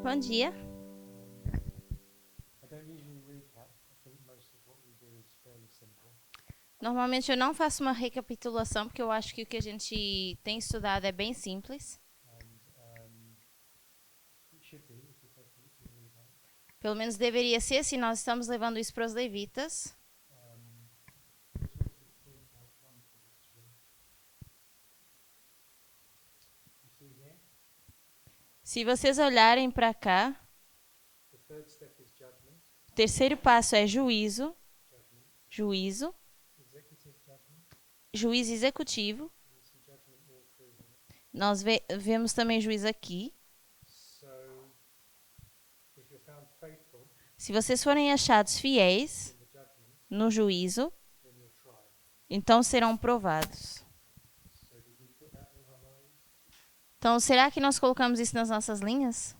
Bom dia. I don't usually recap. I think most of what we do is fairly simple. Normalmente eu não faço uma recapitulação porque eu acho que o que a gente tem estudado é bem simples. And it should be if we take it to the Levites. Pelo menos deveria ser se nós estamos levando isso para os levitas. Just wanted to point out one thing actually. You see here, Se vocês olharem para cá, the third step is judgment, o terceiro passo é juízo, judgment, juízo, executive judgment. juízo executivo. And you see judgment all through here. Nós vemos também juízo aqui. So, if you're found faithful Se vocês forem achados fiéis in the judgment, no juízo, then you're tried. então serão provados. So, did we put that in our lines? Então, será que nós colocamos isso nas nossas linhas?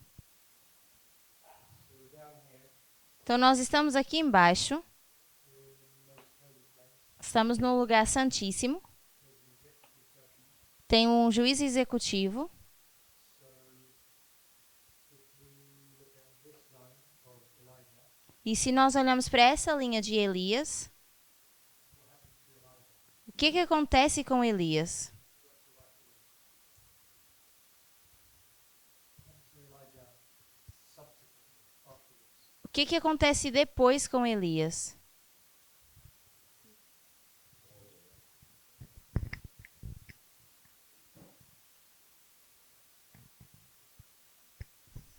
So, we're down here. Então, nós estamos aqui embaixo. We're in the most holy place. Estamos no lugar santíssimo. There's an executive judgment. Tem um juiz executivo. So, if we look at this line of Elijah, E se nós olhamos para essa linha de Elias, what happens to Elijah? o que acontece com Elias? What happens to Elijah subsequently, afterwards? O que acontece depois com Elias?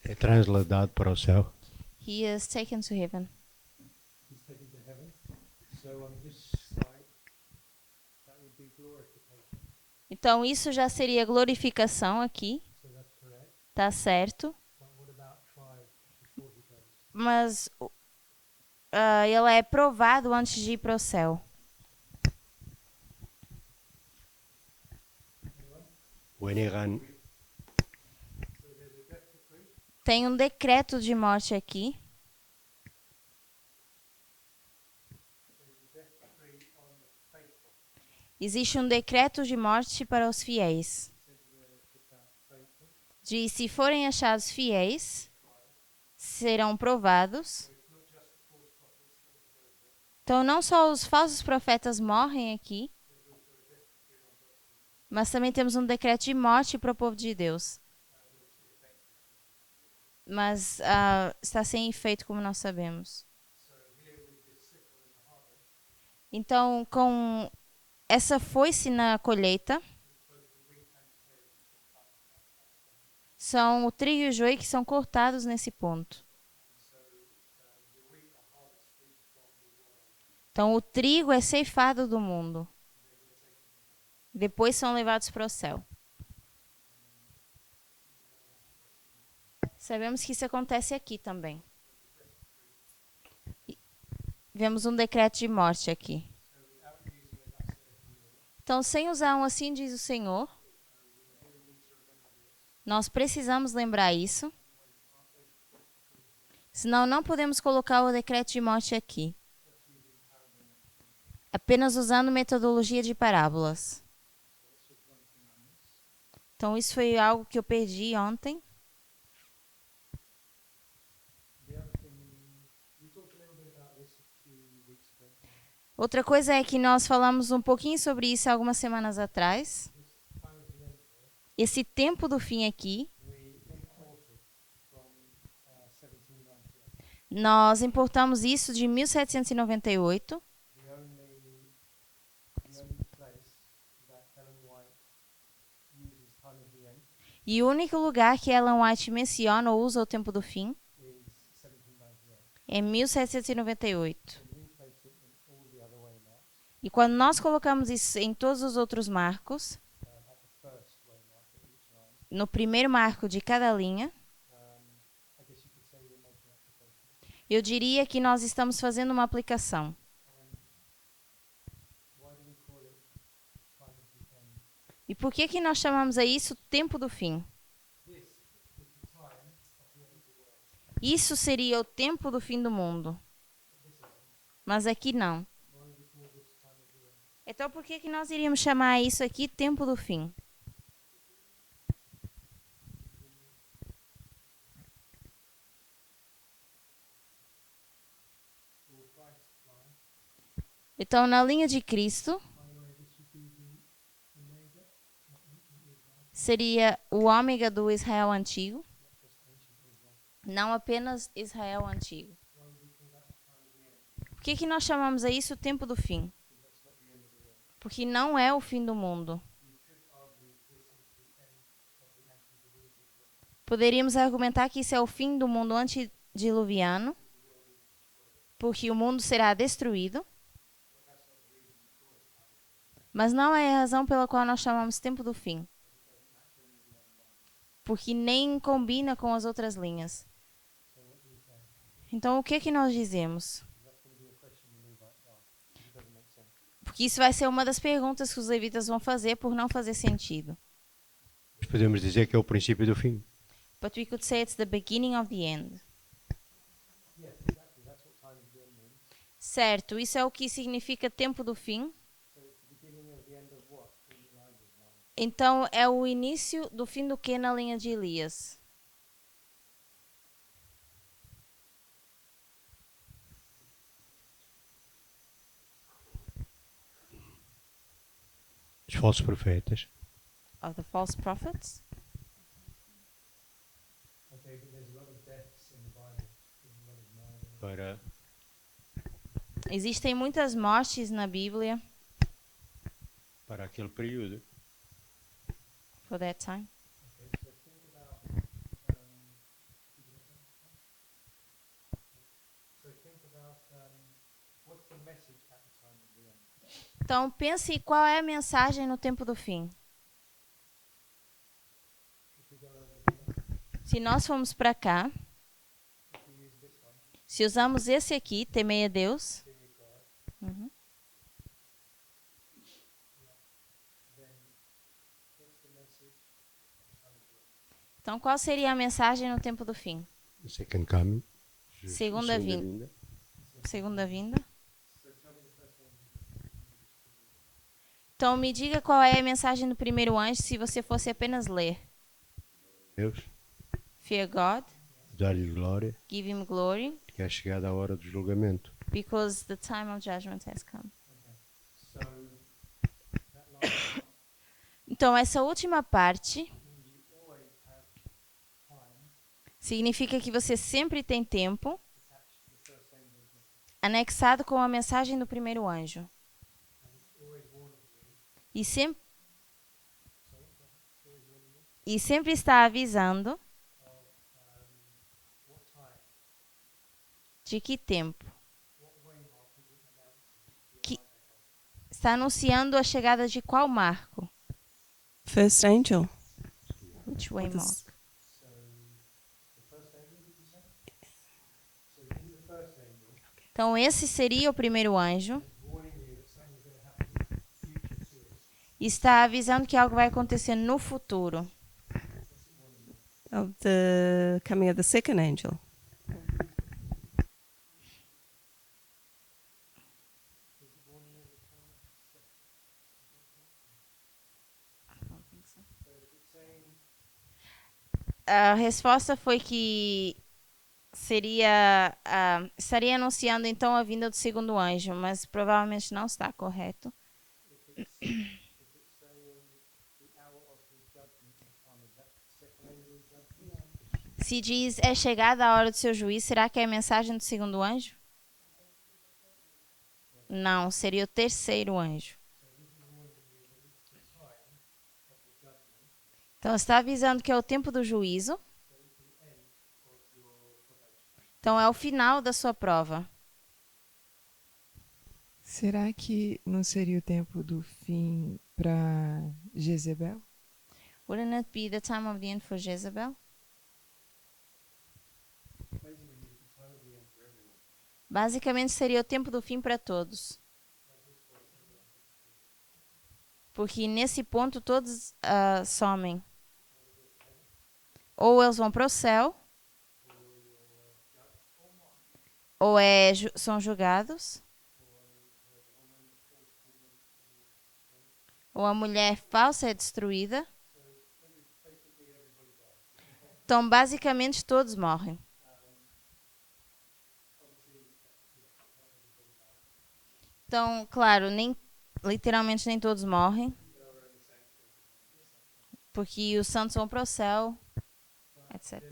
É transladado para o céu. He is taken to heaven. He's taken to heaven. So on this side, that would be glorification. Então, isso já seria glorificação aqui. So that's correct. Tá certo. But what about tried before he goes? Mas ele é provado antes de ir para o céu. Anyone? O Eniran So there's a death decree. Tem um decreto de morte aqui. There's a death decree on the faithful. Existe um decreto de morte para os fiéis. It says there if you're found faithful. De se forem achados fiéis, serão provados. So it's not just the false prophets that will go there. Então, não só os falsos profetas morrem aqui, There's also a death decree on God's people. mas também temos um decreto de morte para o povo de Deus. But it's effective. Mas está sem efeito, como nós sabemos. So here with this sickle in the harvest, Então, com essa foice na colheita, both the wheat and the tares are cut at that point. são o trigo e o joio que são cortados nesse ponto. And so the wheat are harvested from the world. Então, o trigo é ceifado do mundo. Then they're taken to heaven. Depois são levados para o céu. Sabemos que isso acontece aqui também. E vemos um decreto de morte aqui. So without using a thus saith the Lord, Então, sem usar um assim diz o Senhor, we really need to remember this. nós precisamos lembrar isso. Senão, não podemos colocar o decreto de morte aqui. Just using parable methodology. Apenas usando metodologia de parábolas. So that's just one thing I missed. Então, isso foi algo que eu perdi ontem. The other thing we talked a little bit about this a few weeks ago. Outra coisa é que nós falamos um pouquinho sobre isso algumas semanas atrás. This time of the end here, Esse tempo do fim aqui, we imported from 1798. nós importamos isso de 1798. The only place that Ellen White uses time of the end E o único lugar que Ellen White menciona ou usa o tempo do fim is 1798. é 1798. And we place it in all the other waymarks. E quando nós colocamos isso em todos os outros marcos, At the first waymark at each line, no primeiro marco de cada linha, I guess you could say we're making application. eu diria que nós estamos fazendo uma aplicação. And why do we call it time of the end? E por que nós chamamos a isso tempo do fim? This is the time of the end of the world. Isso seria o tempo do fim do mundo. But this isn't. Mas aqui não. Why would we call this time of the end? Então por que nós iríamos chamar isso aqui tempo do fim? Então, na linha de Cristo, by the way, this would be the omega, not ancient Israel, seria o ômega do Israel antigo, not just ancient Israel. não apenas Israel antigo. Why would we call that the time of the end? Por que nós chamamos a isso o tempo do fim? Because that's not the end of the world. Porque não é o fim do mundo. You could argue this is the end of the antediluvian world. Poderíamos argumentar que isso é o fim do mundo antediluviano, porque o mundo será destruído, mas não é a razão pela qual nós chamamos tempo do fim, porque nem combina com as outras linhas. So what do we say? Então, o que nós dizemos? That's going to be a question the Levites ask. It doesn't make sense. Porque isso vai ser uma das perguntas que os levitas vão fazer por não fazer sentido. Mas podemos dizer que é o princípio do fim. But we could say it's the beginning of the end. Yes, exactly. That's what time of the end means. Certo, isso é o que significa tempo do fim. So it's the beginning of the end of what? In Elijah's line. Então, é o início do fim do que na linha de Elias? Os falsos profetas. Of the false prophets? Okay, but there's a lot of deaths in the Bible. There's a lot of murder. Para, Existem muitas mortes na Bíblia para aquele período. for that time. Okay, so think about. So think about what's the message at the time of the end. Então, pense qual é a mensagem no tempo do fim. If we go over here, Se nós formos para cá, if we use this one, se usamos esse aqui, temei a Deus, fear God, uhum, then what's the message at the time of the end? então qual seria a mensagem no tempo do fim? Second coming. Segunda vinda. Segunda vinda. So tell me the first one. Então, me diga qual é a mensagem do primeiro anjo se você fosse apenas ler. Deus, Fear God, dar-lhe glória, give him glory, que é chegada a hora do julgamento. because the time of judgment has come. Okay. So that last part Então, essa última parte means you always have time significa que você sempre tem tempo attached to the first angel's message, anexado com a mensagem do primeiro anjo. and it's always warning you. E, sem- Sorry, it's always warning you e sempre está avisando of what time, de que tempo. what waymark is it announcing? Que está anunciando a chegada de qual marco? First angel. Which way mark? So the first angel, did you say? So this is the first angel Então, esse seria o primeiro anjo. warning you that something's going to happen future to us. E está avisando que algo vai acontecer no futuro. Of the coming of the second angel. Is it warning you of the coming of the second? So it's saying A resposta foi que seria estaria anunciando então a vinda do segundo anjo, mas provavelmente não está correto. if it's saying the hour of his judgment has come, is that the second angel's judgment? Se diz é chegada a hora do seu juízo, será que é a mensagem do segundo anjo? Não, seria o terceiro anjo. So this is warning you that it's the time of the judgment, Então está avisando que é o tempo do juízo. so it's the end of your probation. Então é o final da sua prova. Será que não seria o tempo do fim para Jezebel? Wouldn't it be the time of the end for Jezebel? Basically, it's the time of the end for everyone. Basicamente seria o tempo do fim para todos. Porque nesse ponto todos somem. Ou eles vão para o céu, ou são julgados, ou a mulher falsa é destruída. Então, basicamente, todos morrem. Então, claro, literalmente nem todos morrem, porque os santos vão para o céu, etc.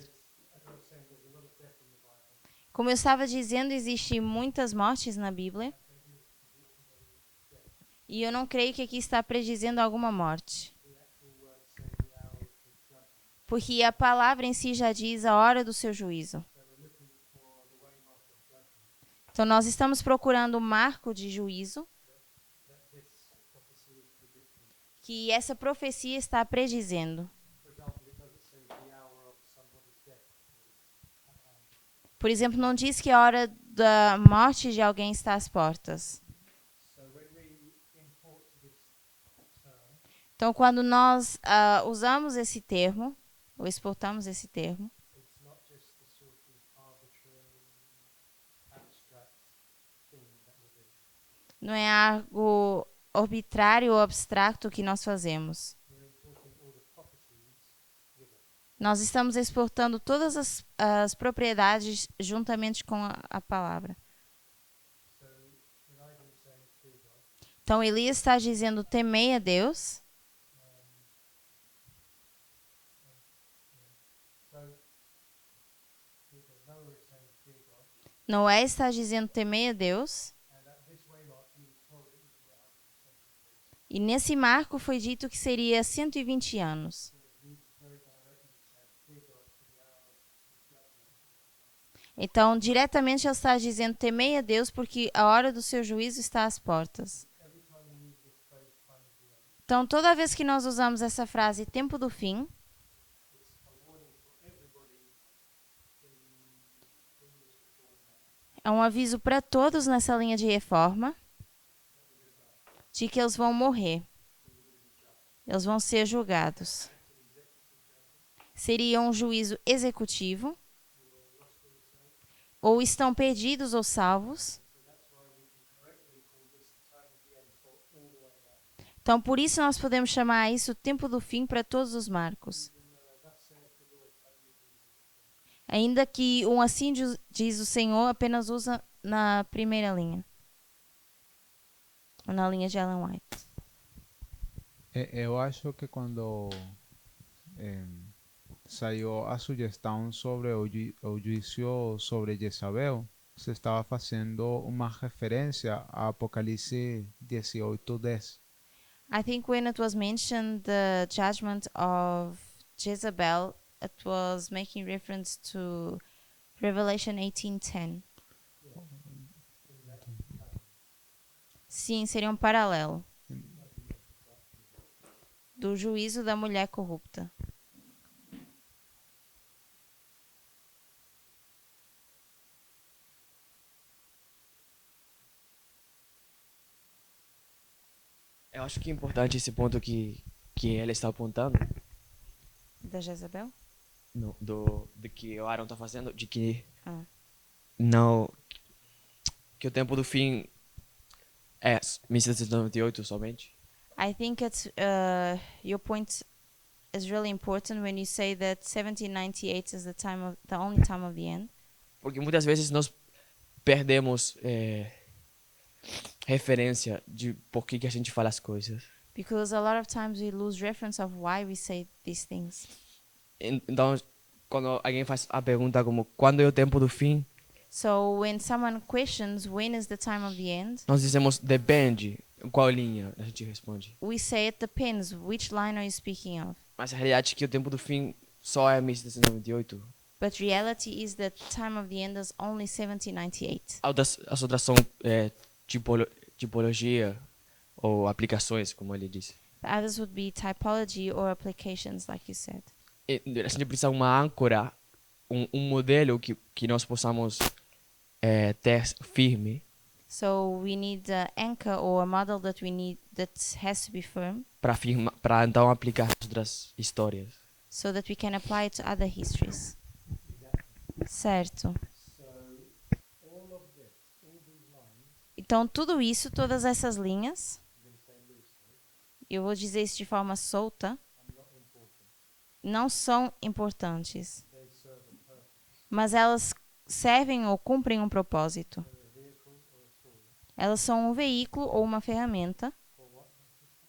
Como eu estava dizendo, existem muitas mortes na Bíblia. E eu não creio que aqui está predizendo alguma morte. Porque a palavra em si já diz a hora do seu juízo. Então nós estamos procurando o marco de juízo que essa profecia está predizendo. Por exemplo, não diz que a hora da morte de alguém está às portas. Então, quando nós usamos esse termo, ou exportamos esse termo, não é algo arbitrário ou abstrato que nós fazemos. Nós estamos exportando todas as propriedades juntamente com a palavra. Então, Elias está dizendo, temei a Deus. Noé está dizendo, temei a Deus. E nesse marco foi dito que seria 120 anos. Então, diretamente ele está dizendo, temei a Deus, porque a hora do seu juízo está às portas. Então, toda vez que nós usamos essa frase, tempo do fim, é um aviso para todos nessa linha de reforma de que eles vão morrer. Eles vão ser julgados. Seria um juízo executivo, ou estão perdidos ou salvos. Então, por isso nós podemos chamar isso o tempo do fim para todos os marcos. Ainda que um assim diz o Senhor apenas usa na primeira linha. Ou na linha de Ellen White. Eu acho que quando saiu a sugestão sobre o juízo sobre Jezabel, se estava fazendo uma referência a Apocalipse 18:10. I think when it was mentioned the judgment of Jezebel, it was making reference to Revelation 18:10. Sim, seria um paralelo do juízo da mulher corrupta. Eu acho que é importante esse ponto que ela está apontando, Da Jezabel? de que o Aaron está fazendo, de que Ah. que o tempo do fim é 1798 somente. I think it's your point is really important when you say that 1798 is the only time of the end. Porque muitas vezes nós perdemos referência de por que a gente fala as coisas. Because a lot of times we lose reference of why we say these things. Então, quando alguém faz a pergunta como quando é o tempo do fim, So when someone questions when is the time of the end, nós dizemos depende, qual linha a gente responde. we say it depends. Which line are you speaking of? Mas a realidade é que o tempo do fim só é 1798. But reality is that time of the end is only 1798. As outras são tipologia ou aplicações, como ele disse. The others would be typology or applications, like you said. E a gente precisa uma âncora, um modelo que nós possamos ter firme So we need an anchor or a model that we need that has to be firm, para então aplicar as outras histórias. so that we can apply it to other histories. Certo. Então tudo isso, todas essas linhas, eu vou dizer isso de forma solta, não são importantes, mas elas servem ou cumprem um propósito. Elas são um veículo ou uma ferramenta. For what, my sister?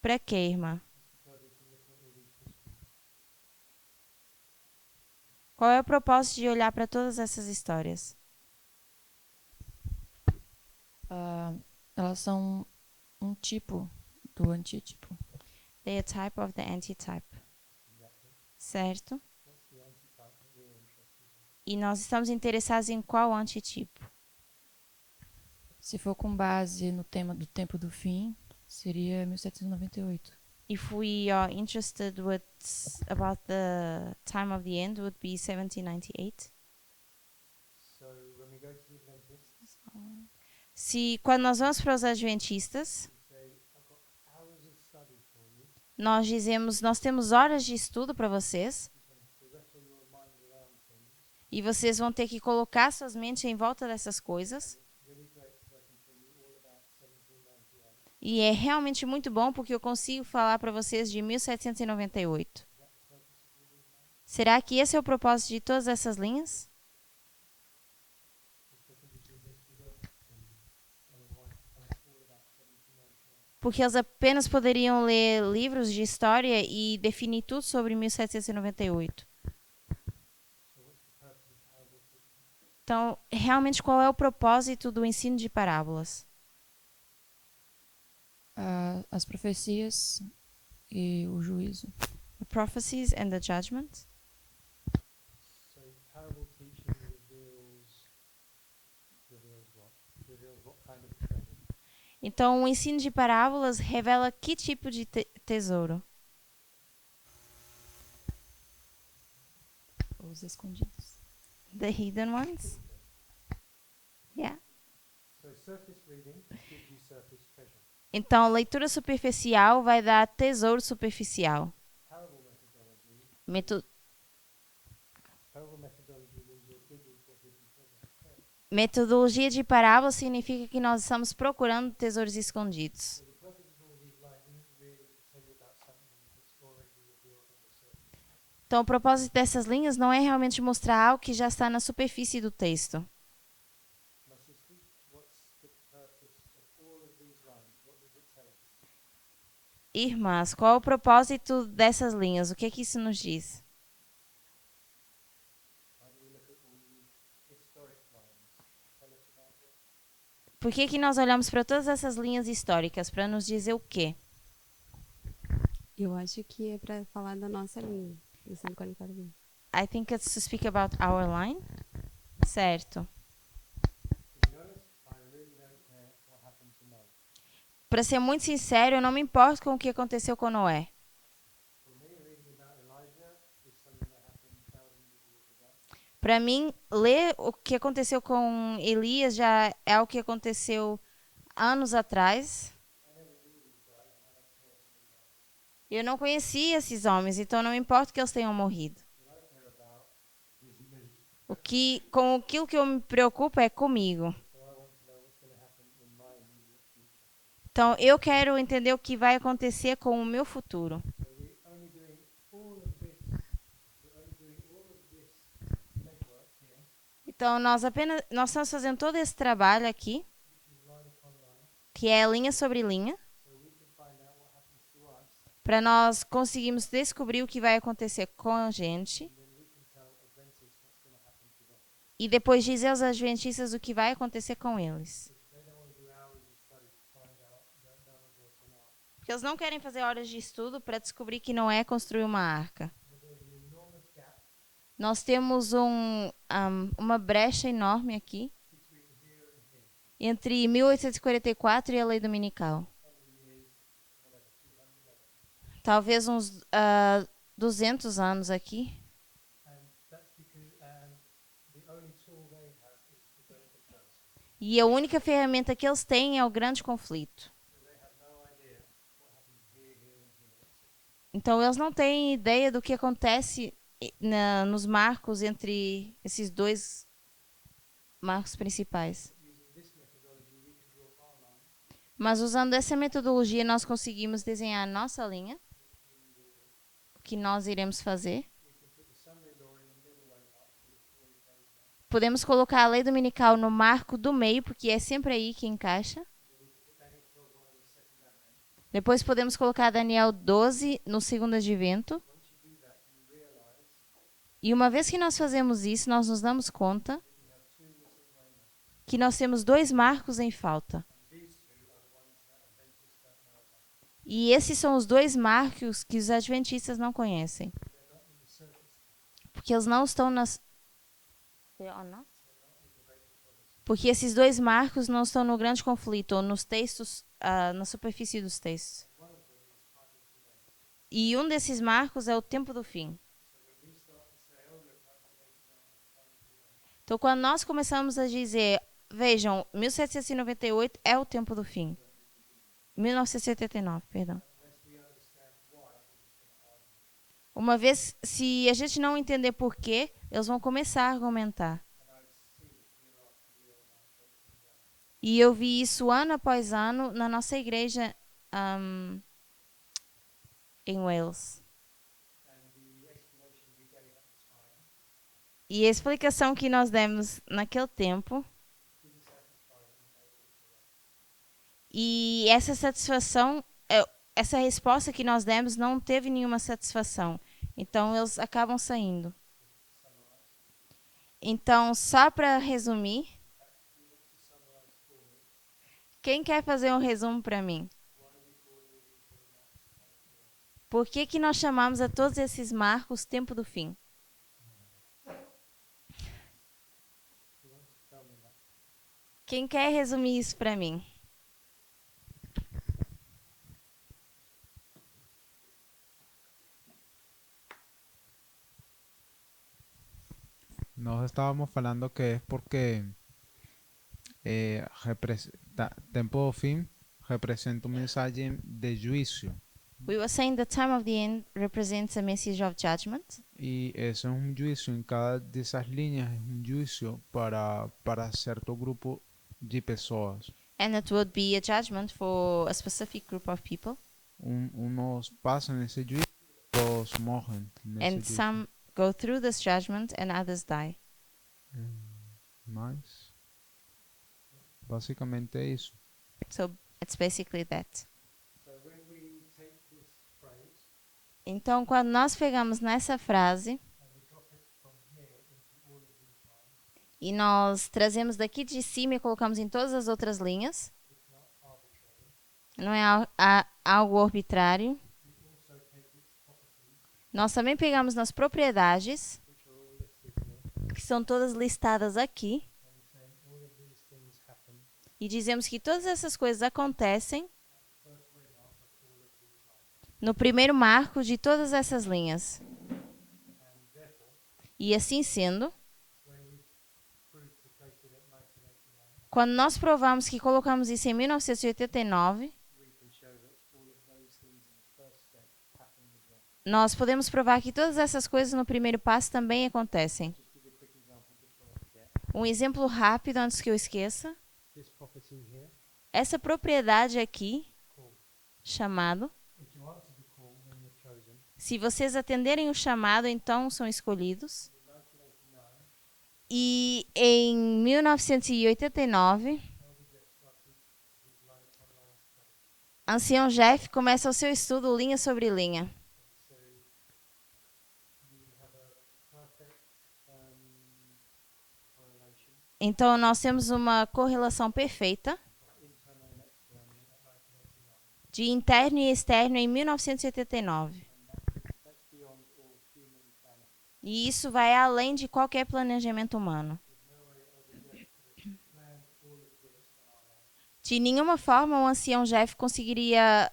Para quê, irmã? Purpose of looking at all these history. Qual é o propósito de olhar para todas essas histórias? Elas são um tipo do antítipo. They are type of the antitype. Exactly. Certo? What's the antitype that we're interested in? E nós estamos interessados em qual antitipo? Se for com base no tema do tempo do fim, seria 1798. If we are interested about the time of the end, would be 1798. So when we go to the Adventists, Se quando nós vamos para os adventistas, we say, I've got hours of study for you. nós dizemos, nós temos horas de estudo para vocês You're going to have to wrestle your minds around things. e vocês vão ter que colocar suas mentes em volta dessas coisas. It's really great because I can tell you all about 1798. E é realmente muito bom porque eu consigo falar para vocês de 1798. Is that the purpose of all these lines? Será que esse é o propósito de todas essas linhas? If they can just read history books and white tell us all about 1798. Porque eles apenas poderiam ler livros de história e definir tudo sobre 1798. So what's the purpose of parable teaching? Então, realmente, qual é o propósito do ensino de parábolas? As profecias e o juízo. The prophecies and the judgment. So parable teaching reveals what? Reveals what kind of treasure? Então, o ensino de parábolas revela que tipo de tesouro? Os escondidos. The hidden ones? Yeah. So surface reading gives you surface treasure. Então, leitura superficial vai dar tesouro superficial. Parable methodology Meto Parable methodology means you're digging for hidden treasure. Metodologia de parábola significa que nós estamos procurando tesouros escondidos. So the purpose of all these lines isn't really to tell you about something that's already revealed on the surface. Então, o propósito dessas linhas não é realmente mostrar algo que já está na superfície do texto. My sisters, what's the purpose of all of these lines? What does it tell us? Irmãs, qual é o propósito dessas linhas? O que é que isso nos diz? Why do we look at all these historic lines? Tell us about what? Por que que nós olhamos para todas essas linhas históricas? Para nos dizer o quê? Eu acho que é para falar da nossa linha, do 144. I think it's to speak about our line. Certo. To be honest, I really don't care what happened to Noah. Para ser muito sincero, eu não me importo com o que aconteceu com Noé. For me, reading about Elijah is something that happened thousands of years ago. Para mim, ler o que aconteceu com Elias já é o que aconteceu anos atrás. Eu não conhecia esses homens, então não me importa que eles tenham morrido. What I care about is me. Com aquilo que eu me preocupo é comigo. So I want to know what's going to happen in my immediate future. Então, eu quero entender o que vai acontecer com o meu futuro. So we're only doing all of this. We're only doing all of this legwork here, Então, nós estamos fazendo todo esse trabalho aqui, which is line upon line, que é linha sobre linha, so we can find out what happens to us, para nós conseguirmos descobrir o que vai acontecer com a gente and then we can tell Adventists what's going to happen to them. e depois dizer aos adventistas o que vai acontecer com eles. Because they don't want to do hours of study to find out that Noah built an ark. Porque eles não querem fazer horas de estudo para descobrir que Noé construiu uma arca. So there's an enormous gap Nós temos uma brecha enorme aqui between here and here. entre 1844 e a lei dominical. 100 years, whatever, 200, whatever. Talvez uns 200 anos aqui. And that's because the only tool they have is the great comparison. E a única ferramenta que eles têm é o grande conflito. So they have no idea what happens here, here, and here. Então, eles não têm ideia do que acontece nos marcos entre esses dois marcos principais. Using this methodology, we can draw our line, Mas usando essa metodologia, nós conseguimos desenhar a nossa linha, o que nós iremos fazer. we can put the summary law in the middle way up for the story plays out. podemos colocar a lei dominical no marco do meio, porque é sempre aí que encaixa. Depois podemos colocar Daniel 12 no segundo advento. E uma vez que nós fazemos isso, nós nos damos conta que nós temos 2 marcos em falta. E esses são os 2 marcos que os adventistas não conhecem. Porque eles não estão nas... Porque esses 2 marcos não estão no grande conflito, ou nos textos, na superfície dos textos. E um desses marcos é o tempo do fim. Então, quando nós começamos a dizer, vejam, 1798 é o tempo do fim. 1989, perdão. Uma vez, se a gente não entender por quê, eles vão começar a argumentar. E eu vi isso ano após ano na nossa igreja em Wales. E a explicação que nós demos naquele tempo, e essa satisfação, essa resposta que nós demos não teve nenhuma satisfação. Então, eles acabam saindo. Então, só para resumir, quem quer fazer um resumo para mim? Por que que nós chamamos a todos esses marcos tempo do fim? Quem quer resumir isso para mim? Nós estávamos falando que é porque tempo do fim representa uma mensagem de juízo. We were saying the time of the end represents a message of judgment. E esse é um juízo, em cada dessas linhas é um juízo para certo grupo de pessoas. And it would be a judgment for a specific group of people. Uns passam nesse juízo, outros morrem nesse And juízo. some go through this judgment and others die. Mas, basicamente é isso. So it's basically that. So when we take this phrase Então, quando nós pegamos nessa frase and we drop it from here into all of these lines, e nós trazemos daqui de cima e colocamos em todas as outras linhas, it's not arbitrary. não é algo arbitrário. We also take its properties, Nós também pegamos nas propriedades, which are all listed here, que são todas listadas aqui, and we're saying all of these things happen e dizemos que todas essas coisas acontecem first remark of all of these lines. no primeiro marco de todas essas linhas. And therefore, E assim sendo, when we prove to place it at 1989, quando nós provamos que colocamos isso em 1989, we can show that all of those things in the first step happened as well. nós podemos provar que todas essas coisas no primeiro passo também acontecem. Just give you a quick example before I forget. Um exemplo rápido antes que eu esqueça. This property here, Essa propriedade aqui, call. chamado, If you answer the call, then you're chosen. se vocês atenderem o chamado, então são escolhidos. In 1989, E em 1989, Elder Jeff started his line upon line study. Ancião Jeff começa o seu estudo linha sobre linha. So you have a perfect correlation Então nós temos uma correlação perfeita of internal and external at 1989. de interno e externo em 1989. That's beyond all human planning. E isso vai além de qualquer planejamento humano. There's no way Elder Jeff could have planned all of this on our line. De nenhuma forma o Ancião Jeff conseguiria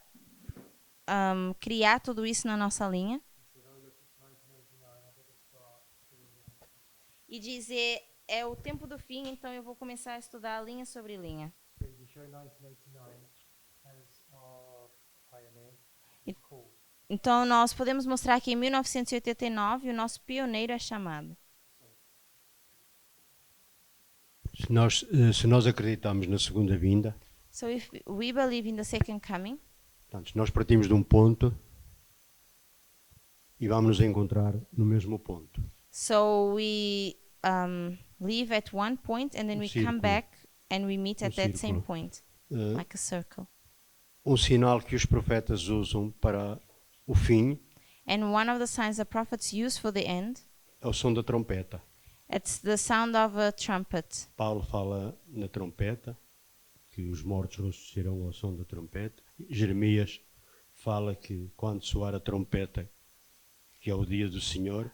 criar tudo isso na nossa linha He said, oh look, it's 1989, I better start doing the answers. e dizer é o tempo do fim, então eu vou começar a estudar linha sobre linha. So we show 1989 as our pioneer It- call. Então nós podemos mostrar que em 1989 o nosso pioneiro é chamado. Se nós acreditamos na segunda vinda, So if we believe in the second coming, portanto, nós partimos de um ponto e vamos nos encontrar no mesmo ponto. so leave at one point and then we come círculo. back and we meet at that same círculo. point, Eh, like a circle. Um sinal que os profetas usam para o fim And one of the signs the prophets use for the end, é o som da trompeta. it's the sound of a trumpet. Paulo fala na trompeta, que os mortos ressuscitarão ao som da trompeta. Jeremias fala que quando soar a trompeta, que é o dia do Senhor.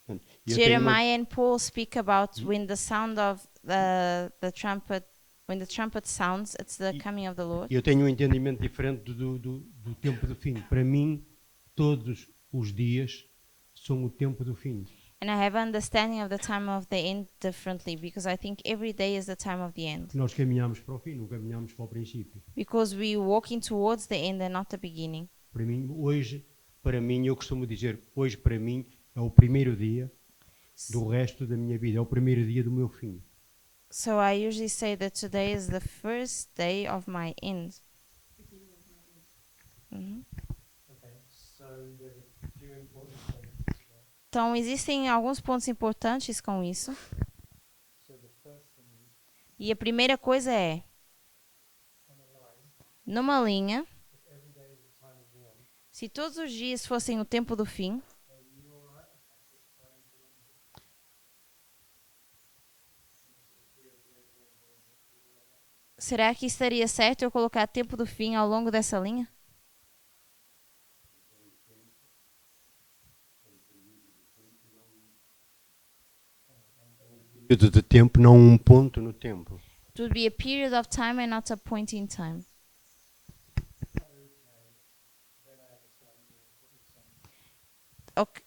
Portanto, eu tenho uma- Jeremiah and Paul speak about when the sound of the trumpet, when the trumpet sounds, it's the coming of the Lord. Eu tenho um entendimento diferente do tempo do fim. Para mim, todos os dias são o tempo do fim. And I have an understanding of the time of the end differently because I think every day is the time of the end. Nós caminhamos para o fim, não caminhamos para o princípio. Because we're walking towards the end and not the beginning. Para mim, eu costumo dizer, hoje para mim é o primeiro dia do resto da minha vida, é o primeiro dia do meu fim. So I usually say that today is the first day of my end. Mhm. Okay, so there's a few important things. Então, existem alguns pontos importantes com isso. So the first thing is E a primeira coisa é, on a line, numa linha, if every day is the time of the end, se todos os dias fossem o tempo do fim, are you alright? Okay, it's time of the end. será que estaria certo eu colocar tempo do fim ao longo dessa linha? Período de tempo, não um ponto no tempo. It would be a period of time and not a point in time.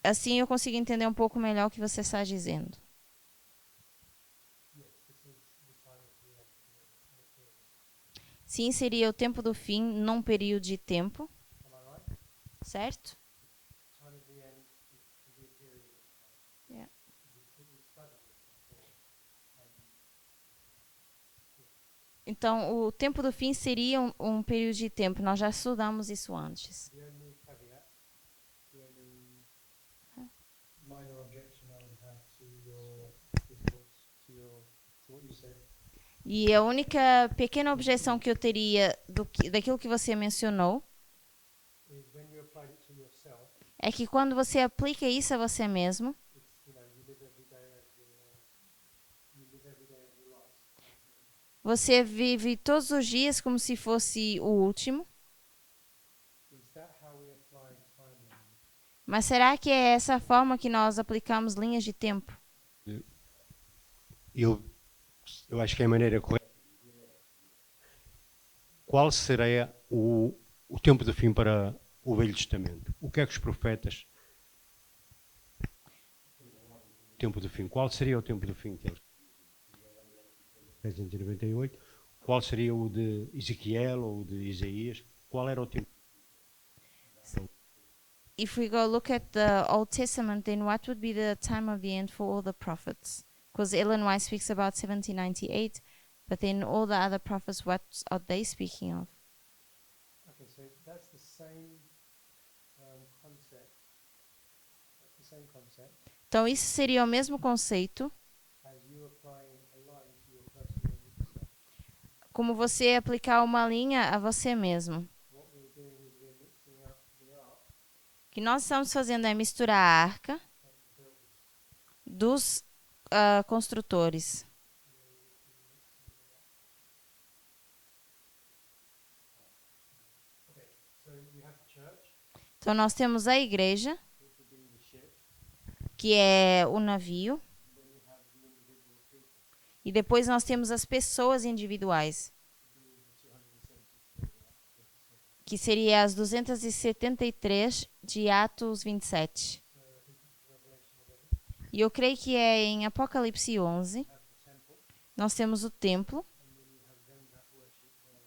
Assim eu consigo entender um pouco melhor o que você está dizendo. Sim, seria o tempo do fim num período de tempo, Am I right? certo? Time of the end can be a period of time. Yeah. We studied this before. Então, o tempo do fim seria um período de tempo. Nós já estudamos isso antes. The only caveat, the only minor objection I would have to your response to what you said E a única pequena objeção que eu teria daquilo que você mencionou is when you applied it to yourself, é que quando você aplica isso a você mesmo, it's, you live every day as you live every day as your last. você vive todos os dias como se fosse o último. Is that how we apply timelines? Mas será que é essa forma que nós aplicamos linhas de tempo? Eu acho que é a maneira correta. Qual seria o tempo do fim para o Velho Testamento? O que é que os profetas... O tempo do fim. Qual seria o tempo do fim que eles... 398. Qual seria o de Ezequiel ou o de Isaías? Qual era o tempo? If we go look at the Old Testament, then what would be the time of the end for all the prophets? Because Ellen White speaks about 1798, but then all the other prophets, what are they speaking of? Okay, so that's the same concept. That's the same concept Então, isso seria o mesmo conceito as you applying a line to your personal yourself. como você aplicar uma linha a você mesmo. What we're doing is we're mixing up the arc O que nós estamos fazendo é misturar a arca dos construtores. So you have church, Então, nós temos a igreja, which would be the ship, que é o navio, then you have the individual people, e depois nós temos as pessoas individuais, the 273. que seria as 273 de Atos 27. So I think it's Revelation 11. E eu creio que é em Apocalipse 11, You have the temple, nós temos o templo, and then you have them that worship there.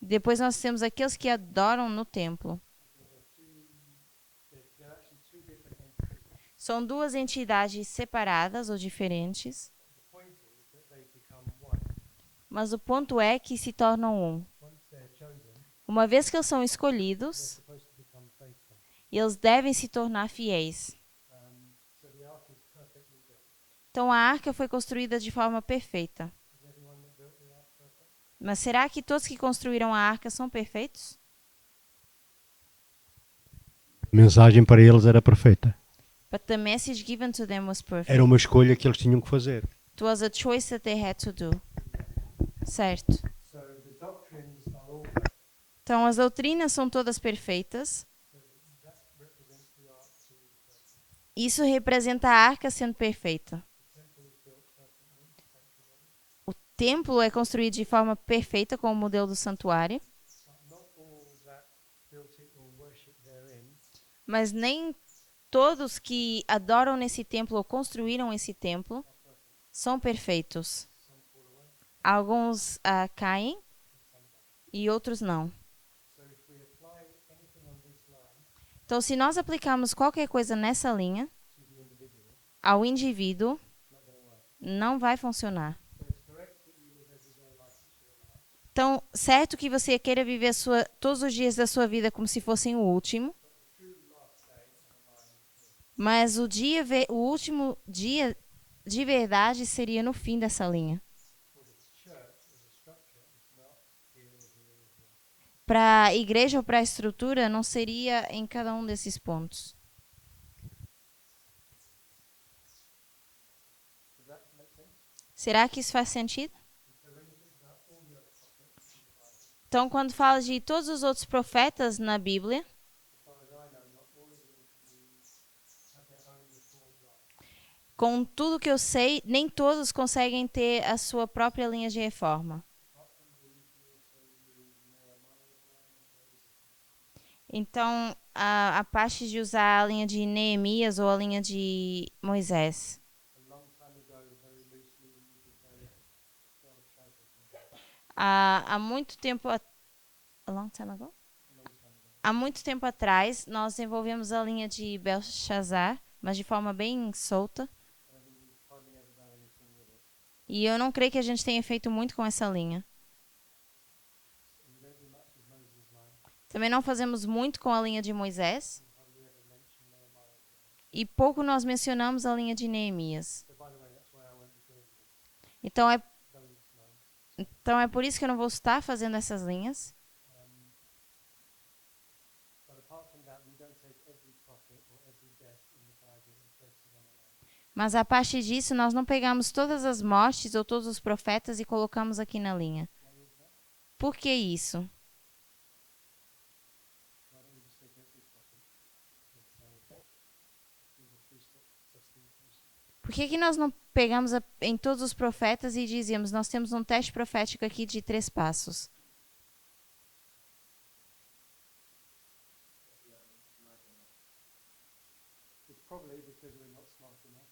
e depois nós temos aqueles que adoram no templo. They're actually two different entities. São duas entidades separadas ou diferentes, The point is that they become one. mas o ponto é que se tornam um. Once they're chosen, Uma vez que eles são they're escolhidos, supposed to become faithful. eles devem se tornar fiéis. So the ark is perfectly built. Então a arca foi construída de forma perfeita. Is everyone that built the ark perfect? Mas será que todos que construíram a arca são perfeitos? A mensagem para eles era perfeita. But the message given to them was perfect. Era uma escolha que eles tinham que fazer. It was a choice that they had to do. Certo. So the doctrines are all perfect. Então as doutrinas são todas perfeitas. So that represents the ark being perfect. Isso representa a arca sendo perfeita. The temple is built perfectly, the sanctuary. O templo é construído de forma perfeita com o modelo do santuário, But not all that built it or worship therein mas nem todos que adoram nesse templo ou construíram esse templo são perfeitos. some fall away. Alguns caem e outros não. So if we apply anything on this line Então, se nós aplicarmos qualquer coisa nessa linha to the individual, ao indivíduo, it's not going to work. não vai funcionar. So it's correct that you live everyday life as your last. Então, certo que você queira viver todos os dias da sua vida como se fossem o último, mas o último dia de verdade seria no fim dessa linha. For the church as a structure, it's not here or here or here. Para a igreja ou para a estrutura, não seria em cada um desses pontos. Does that make sense? Será que isso faz sentido? So when you think about all the other prophets in the Bible, Então, quando fala de todos os outros profetas na Bíblia, as far as I know, not all of them have their own reformed life. com tudo que eu sei, nem todos conseguem ter a sua própria linha de reforma. Apart from them, you can also use Nehemiah's line and Moses'. Então, a parte de usar a linha de Neemias ou a linha de Moisés. A long time ago, very loosely, you could say 12 tribes of Israel. Há muito tempo a long time ago? Há muito tempo atrás, nós desenvolvemos a linha de Belshazzar, mas de forma bem solta. I don't think we've hardly ever done anything with it. E eu não creio que a gente tenha feito muito com essa linha. And we don't do much with Moses' line. Também não fazemos muito com a linha de Moisés. We hardly ever mention Nehemiah's line. E pouco nós mencionamos a linha de Neemias. So, by the way, that's why I won't be doing this, Então é, those lines. por isso que eu não vou estar fazendo essas linhas. But apart from that, we don't take every prophet or every death in the Bible and place it on a line. Mas a partir disso, nós não pegamos todas as mortes ou todos os profetas e colocamos aqui na linha. Why is that? Por que isso? Why don't we just take every prophet and say, these are testing process? Por que nós não pegamos em todos os profetas e dizíamos, nós temos um teste profético aqui de 3 passos? It's probably because we're not smart enough,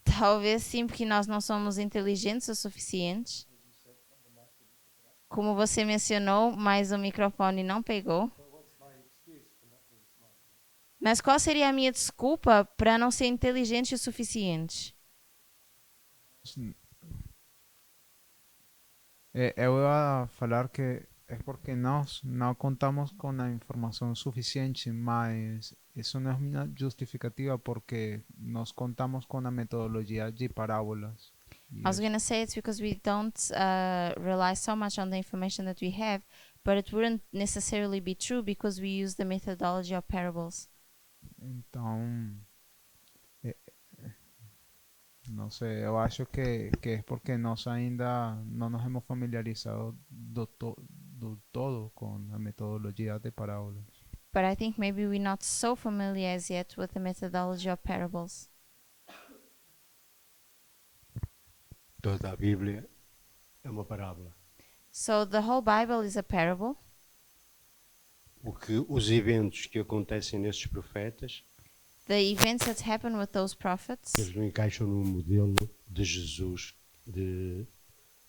Talvez sim, porque nós não somos inteligentes o suficiente. as you said, but the mic didn't pick it up. Como você mencionou, mas o microfone não pegou. But what's my excuse for not being smart enough? Mas qual seria a minha desculpa para não ser inteligente o suficiente? Eu ia falar que é porque nós não contamos com a informação suficiente, mas isso não é uma justificativa porque nós contamos com a metodologia de parábolas. E I was going to say it's because we don't rely so much on the information that we have, but it wouldn't necessarily be true because we use the methodology of parables. Então, não sei, eu acho que é porque nós ainda não nos hemos familiarizado do todo com a metodologia de parábolas. But I think maybe we're not so familiar as yet with the methodology of parables. Toda a Bíblia é uma parábola. So the whole Bible is a parable. Os eventos que acontecem nesses profetas, The events that happen with those prophets, eles não encaixam no modelo de Jesus de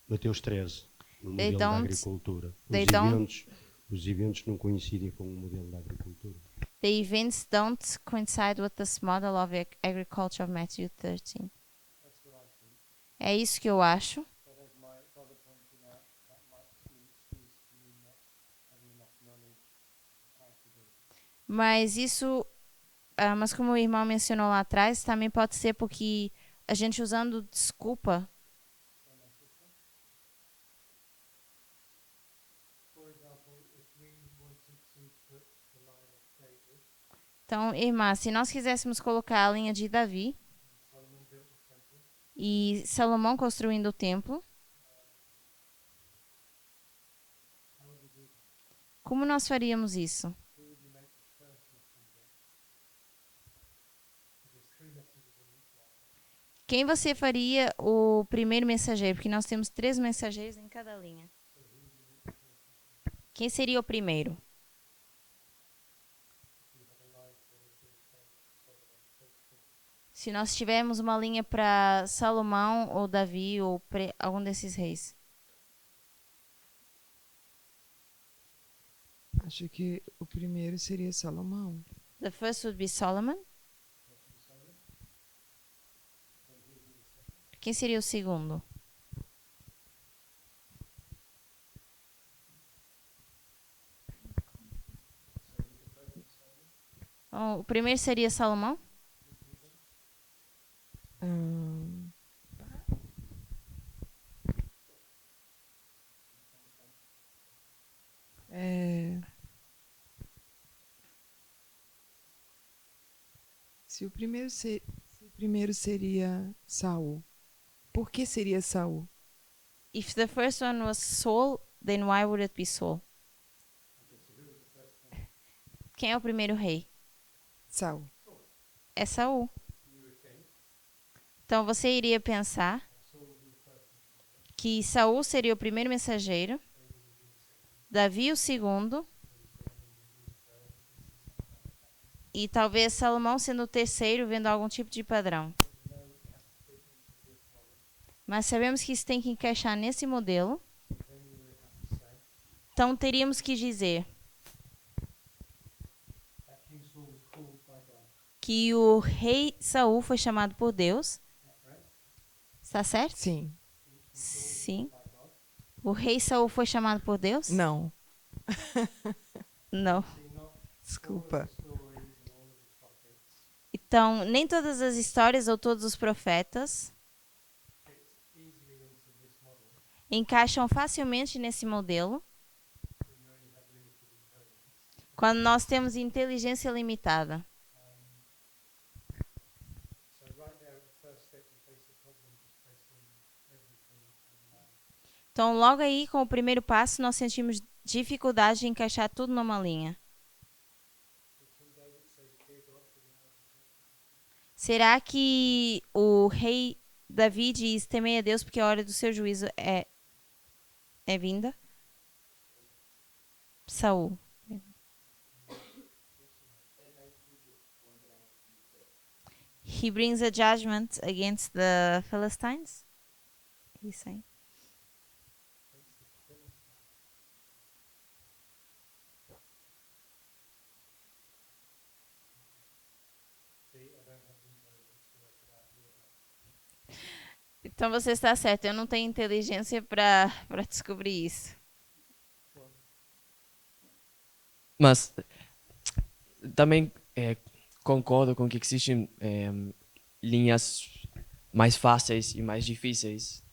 Mateus 13, no They modelo da don't- agricultura. they don't- Os eventos não coincidem com o modelo da agricultura. the events don't coincide with this model of agriculture of Matthew 13. That's what I think. É isso que eu acho. But as my brother pointed out, that might be an excuse for me not having enough knowledge of how to do it. Mas isso, mas como o irmão mencionou lá atrás, também pode ser porque a gente usando desculpa. For example, if we wanted to put the line of David, Então, irmã, se nós quiséssemos colocar a linha de Davi Solomon built the temple, e Salomão construindo o templo, how would we do that? como nós faríamos isso? Who would you make the first messenger? There's 3 messengers in each line. Quem você faria o primeiro mensageiro? Porque nós temos 3 mensageiros em cada linha. Quem seria o primeiro? If you have a line for David, Solomon, those 4. Se nós tivermos uma linha para Salomão ou Davi ou algum desses reis. Acho que o primeiro seria Salomão. The first would be Solomon. Quem seria o segundo? Oh, o primeiro seria Salomão? Ahn, é, se o primeiro seria Saul, por que seria Saul? If the first one was Saul, then why would it be Saul? Quem é o primeiro rei? Saul. É Saul. Então você iria pensar que Saul seria o primeiro mensageiro, Davi o segundo, e talvez Salomão sendo o terceiro, vendo algum tipo de padrão. Mas sabemos que isso tem que encaixar nesse modelo. Então teríamos que dizer That King Saul was called by God. que o rei Saul foi chamado por Deus. Está certo? Sim. Sim. O rei Saul foi chamado por Deus? Não. Não. See, not Desculpa. stories and all of the prophets Então, nem todas as histórias ou todos os profetas fit easily into this model encaixam facilmente nesse modelo when you only have limited intelligence. quando nós temos inteligência limitada. So right there at the first step, you face a problem just placing everything in line. Então, logo aí, com o primeiro passo, nós sentimos dificuldade de encaixar tudo numa linha. Did King David say, "Fear God, for the hour of his judgment"? Será que o rei Davi diz, temei a Deus porque a hora do seu juízo é vinda? Saul. He brings a judgment against the Philistines? He's saying. See, I don't have the intelligence to work it out. You will have. Então você está certo, eu não tenho inteligência para descobrir isso. Mas também concordo com que existem linhas mais fáceis e mais difíceis.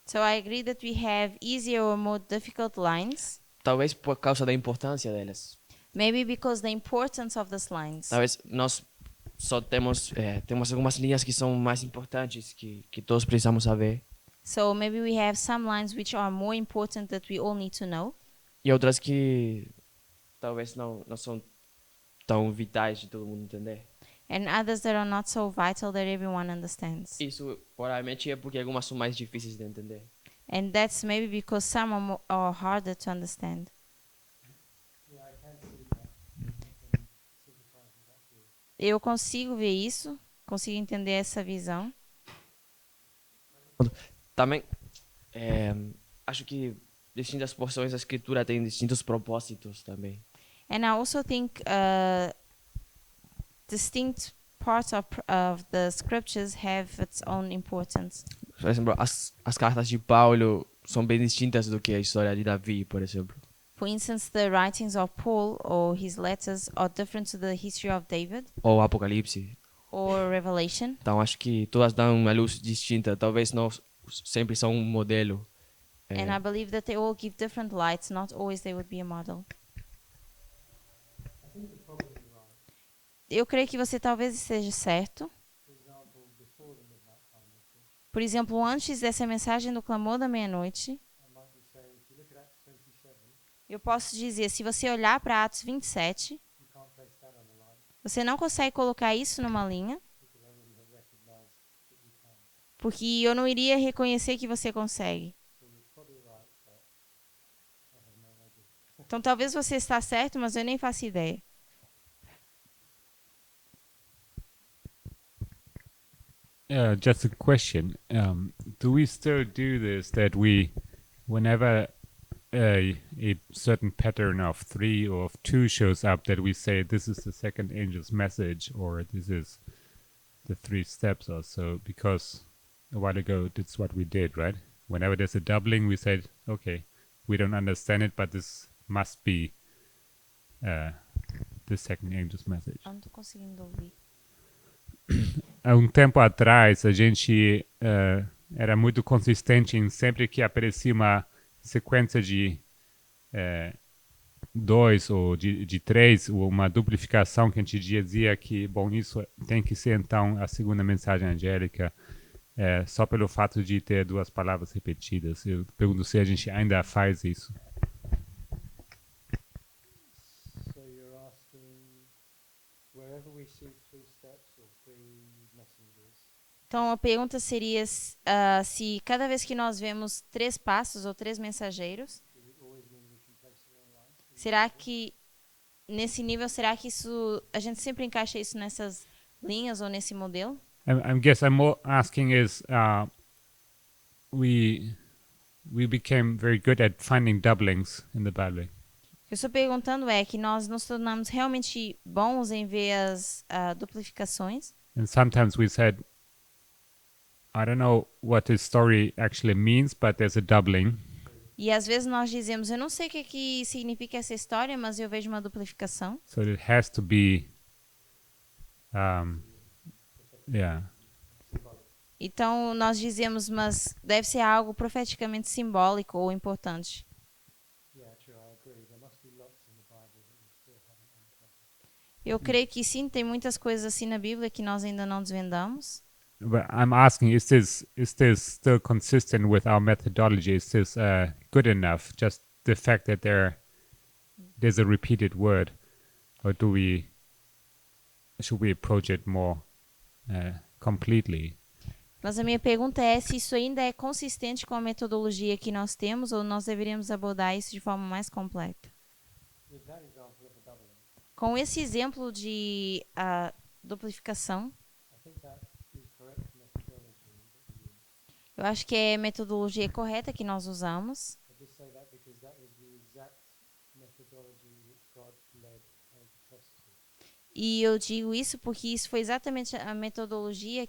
So I agree that we have easier or more difficult lines, Talvez por causa da importância delas. maybe because the importance of these lines. Talvez nós só temos algumas linhas que são mais importantes que todos precisamos saber So maybe we have some lines which are more important that we all need to know, e outras que talvez não são tão vitais de todo mundo entender. and others that are not so vital that everyone understands. Isso provavelmente é porque algumas são mais difíceis de entender. And that's maybe because some are harder to understand. Yeah, I can see that. I can sympathize with that view. Eu consigo ver isso, consigo entender essa visão. Também acho que distintas porções da escritura têm distintos propósitos também. And I also think distinct parts of the scriptures have its own importance. Por exemplo, as cartas de Paulo são bem distintas do que a história de Davi, por exemplo. For instance, the writings of Paul or his letters are different to the history of David Ou Apocalipse. or Revelation. Então acho que todas dão uma luz distinta. Talvez não sempre são um modelo. And I believe that they all give different lights, not always they would be a model. Eu creio que você talvez esteja certo. Por exemplo, antes dessa mensagem do clamor da meia-noite, eu posso dizer, se você olhar para Atos 27, você não consegue colocar isso numa linha, porque eu não iria reconhecer que você consegue. Então, talvez você está certo, mas eu nem faço ideia. Just a question. Do we still do this that we, whenever a certain pattern of 3 or of 2 shows up, that we say this is the second angel's message or this is the 3 steps or so? Because a while ago, that's what we did, right? Whenever there's a doubling, we said, okay, we don't understand it, but this must be the second angel's message. Eu não estou conseguindo ouvir. Há um tempo atrás, a gente era muito consistente em sempre que aparecia uma sequência de 2 ou de 3, ou uma duplicação que a gente dizia que, bom, isso tem que ser então a segunda mensagem angélica, só pelo fato de ter 2 palavras repetidas. Eu pergunto se a gente ainda faz isso. So you're asking, wherever we see 3 steps or 3 messengers, Então, a pergunta seria se cada vez que nós vemos 3 passos ou 3 mensageiros, does it always mean we can place it online? será que, nesse nível, será que isso, a gente sempre encaixa isso nessas linhas ou nesse modelo? I guess I'm more asking is we became very good at finding doublings in the Bible. O que eu estou perguntando é que nós nos tornamos realmente bons em ver as duplicações. And sometimes we said, I don't know what this story actually means, but there's a doubling. E às vezes nós dizemos, eu não sei o que significa essa história, mas eu vejo uma duplicação. So it has to be, yeah. Então nós dizemos, mas deve ser algo profeticamente simbólico ou importante. Yeah, true, I agree. There must be lots in the Bible that we still haven't uncovered. Eu creio que sim, tem muitas coisas assim na Bíblia que nós ainda não desvendamos. But I'm asking, is this still consistent with our methodology? Is this good enough? Just the fact that there's a repeated word, or should we approach it more completely? Mas a minha pergunta é se isso ainda é consistente com a metodologia que nós temos ou nós deveríamos abordar isso de forma mais completa. With that example of a doubling, Com esse exemplo de duplicação, I think that is correct methodology that we use. eu acho que é a metodologia correta que nós usamos. I just say that because that was the exact methodology which God led Old Testament. E eu digo isso porque isso foi exatamente a metodologia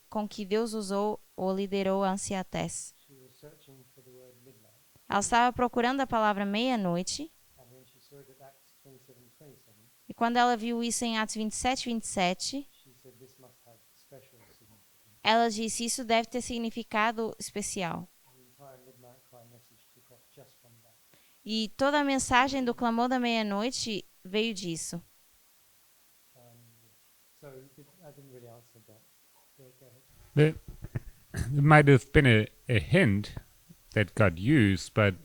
com que Deus usou ou liderou a anciã Tess. She was searching for the word midnight, Ela estava procurando a palavra meia-noite, and when she saw it at Acts 27:27, e quando ela viu isso em Atos 27, 27, she said this must have special significance. ela disse, isso deve ter significado especial. The entire midnight cry message took off just from that. E toda a mensagem do clamor da meia-noite veio disso. So I didn't really answer that. Yeah, go ahead. There might have been a hint that God used, but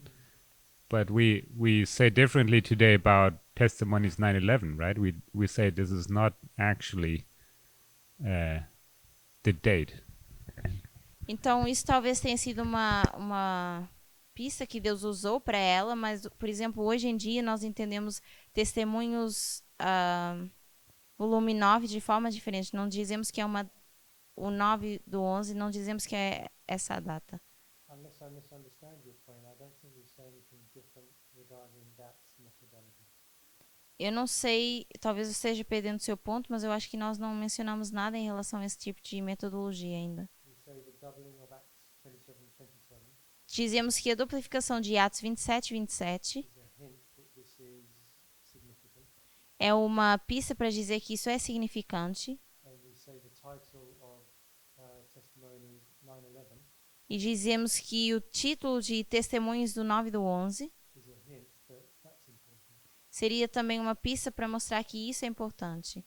we say differently today about Testimonies 9/11, right? We say this is not actually the date. Então, isso talvez tenha sido uma pista que Deus usou para ela, mas, por exemplo, hoje em dia nós entendemos testemunhos volume 9 de forma diferente. Não dizemos que é o 9/11, não dizemos que é essa a data. Unless I misunderstand your point, I don't think we say anything different regarding that methodology. Eu não sei, talvez eu esteja perdendo seu ponto, mas eu acho que nós não mencionamos nada em relação a esse tipo de metodologia ainda. We say the doubling of Acts 27:27 Dizemos que a duplicação de Atos 27, 27 is a hint that this is significant, é uma pista para dizer que isso é significante. and we say the known as 9/11 e dizemos que o título de Testemunhos do 9 do 11 is a hint that that's important. seria também uma pista para mostrar que isso é importante.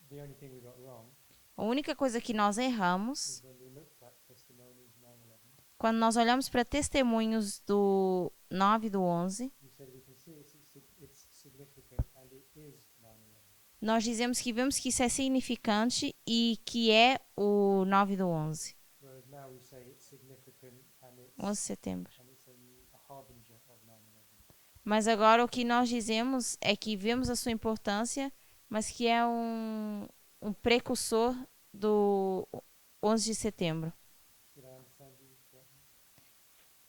The only thing we got wrong A única coisa que nós erramos is when we looked at testimonies 9/11. quando nós olhamos para Testemunhos do 9 do 11, We said we can see it's significant and it is 9/11. nós dizemos que vemos que isso é significante e que é o 9 do 11, Whereas now we say it's significant and 11 de setembro. it's a harbinger of 9/11. Mas agora o que nós dizemos é que vemos a sua importância, mas que é um precursor do 11 de setembro. Did I understand you correctly?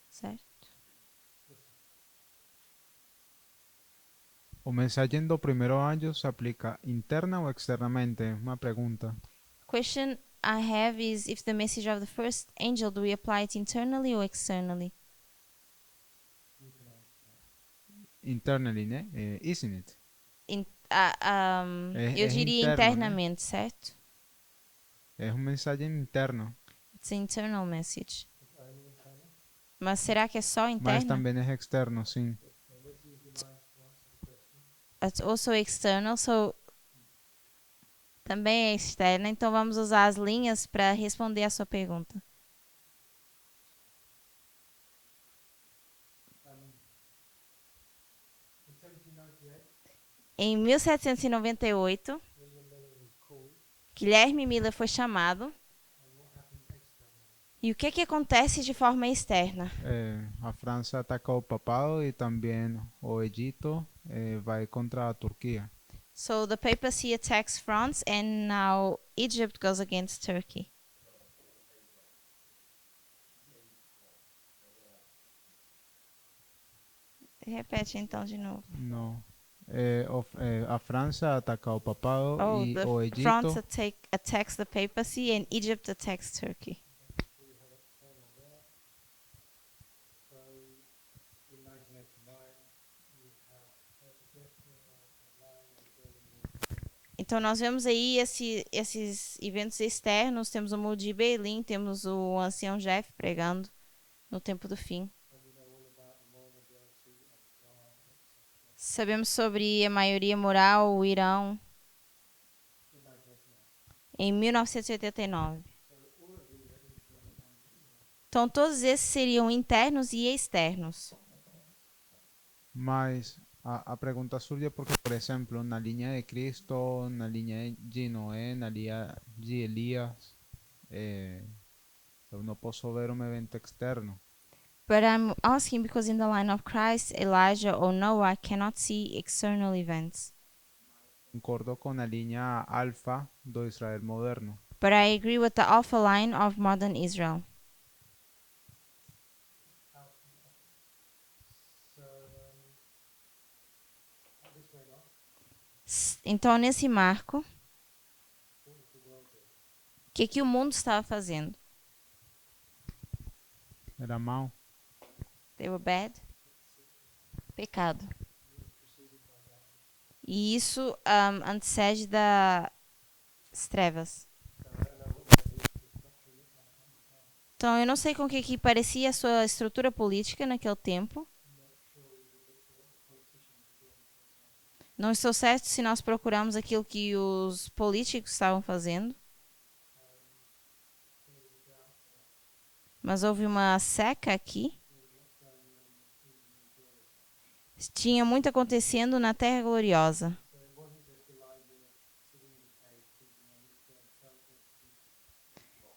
Certo? ¿O mensaje do primeiro anjo se aplica interna ou externamente? Uma pergunta. Question I have is if the message of the first angel, do we apply it internally or externally? You can answer that. Internally, né? Isn't it? Eu diria interno, né? internamente, certo? É mensagem interno, It's an internal message. It's only internal. Mas será que é só mas interna? também é externo, sim. So let's use your minds to answer the question. It's also external, so também é externa. Então vamos usar as linhas para responder a sua pergunta. In 1798, Em 1798, William Miller was called, Guilherme Miller foi chamado. and what happened externally? E o que acontece de forma externa? A França atacou o papado e também o Egito vai contra a Turquia. So the papacy attacks France and now Egypt goes against Turkey. Repete então de novo. Não. A França atacou o papado Oh, e the o Egito France attacks the papacy and Egypt attacks Turkey. We have external there. So in 1989, we have suggestion of line and building. Então nós vemos aí esses eventos externos, temos o Moody Berlim, temos o ancião Jeff pregando no tempo do fim. And we know all about the moral majority of Iran, etc. Sabemos sobre a maioria moral, o Irão, In 1989. em 1989. So all of these are internal and external. Então todos esses seriam internos e externos. Mas a pergunta surge porque, por exemplo, na linha de Cristo, na linha de Noé, na linha de Elias, eu não posso ver um evento externo. But I'm asking because in the line of Christ, Elijah or Noah cannot see external events. Concordo com a linha alfa do Israel moderno. But I agree with the alpha line of modern Israel. So this way now, Então nesse marco, what was the world doing? o que o mundo estava fazendo? Era mal. They were bad? Pecado. E isso antecede das trevas. Então eu não sei com o que parecia a sua estrutura política naquele tempo. Não estou certo se nós procuramos aquilo que os políticos estavam fazendo. Mas houve uma seca aqui. Tinha muito acontecendo na Terra Gloriosa.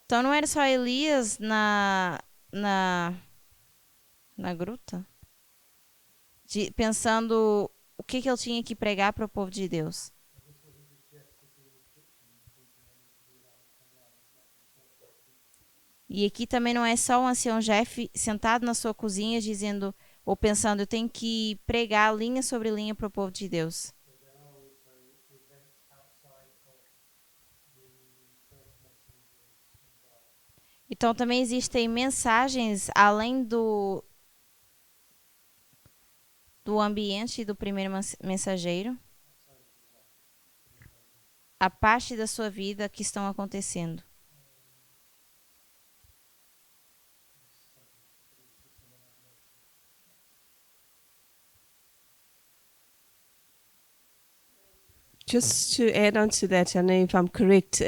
Então não era só Elias na gruta, pensando o que ele tinha que pregar para o povo de Deus. E aqui também não é só o ancião Jeff sentado na sua cozinha dizendo ou pensando, eu tenho que pregar linha sobre linha para o povo de Deus. Então também existem mensagens além do ambiente do primeiro mensageiro, a parte da sua vida que estão acontecendo. Just to add on to that, I know if I'm correct,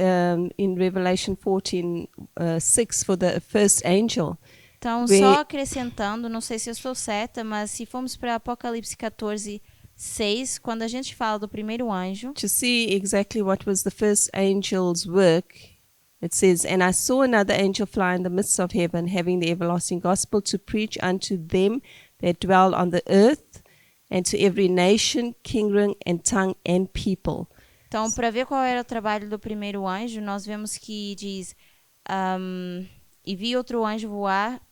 in Revelation 14:6, for the first angel, Então, We- só acrescentando, não sei se eu estou certa, mas se formos para Apocalipse 14, 6, quando a gente fala do primeiro anjo, to see exactly what was the first angel's work, it says, "And I saw another angel fly in the midst of heaven, having the everlasting gospel to preach unto them that dwell on the earth, and to every nation, kingdom, and tongue, and people." então, para ver qual era o trabalho do primeiro anjo, nós vemos que diz: e vi outro anjo voar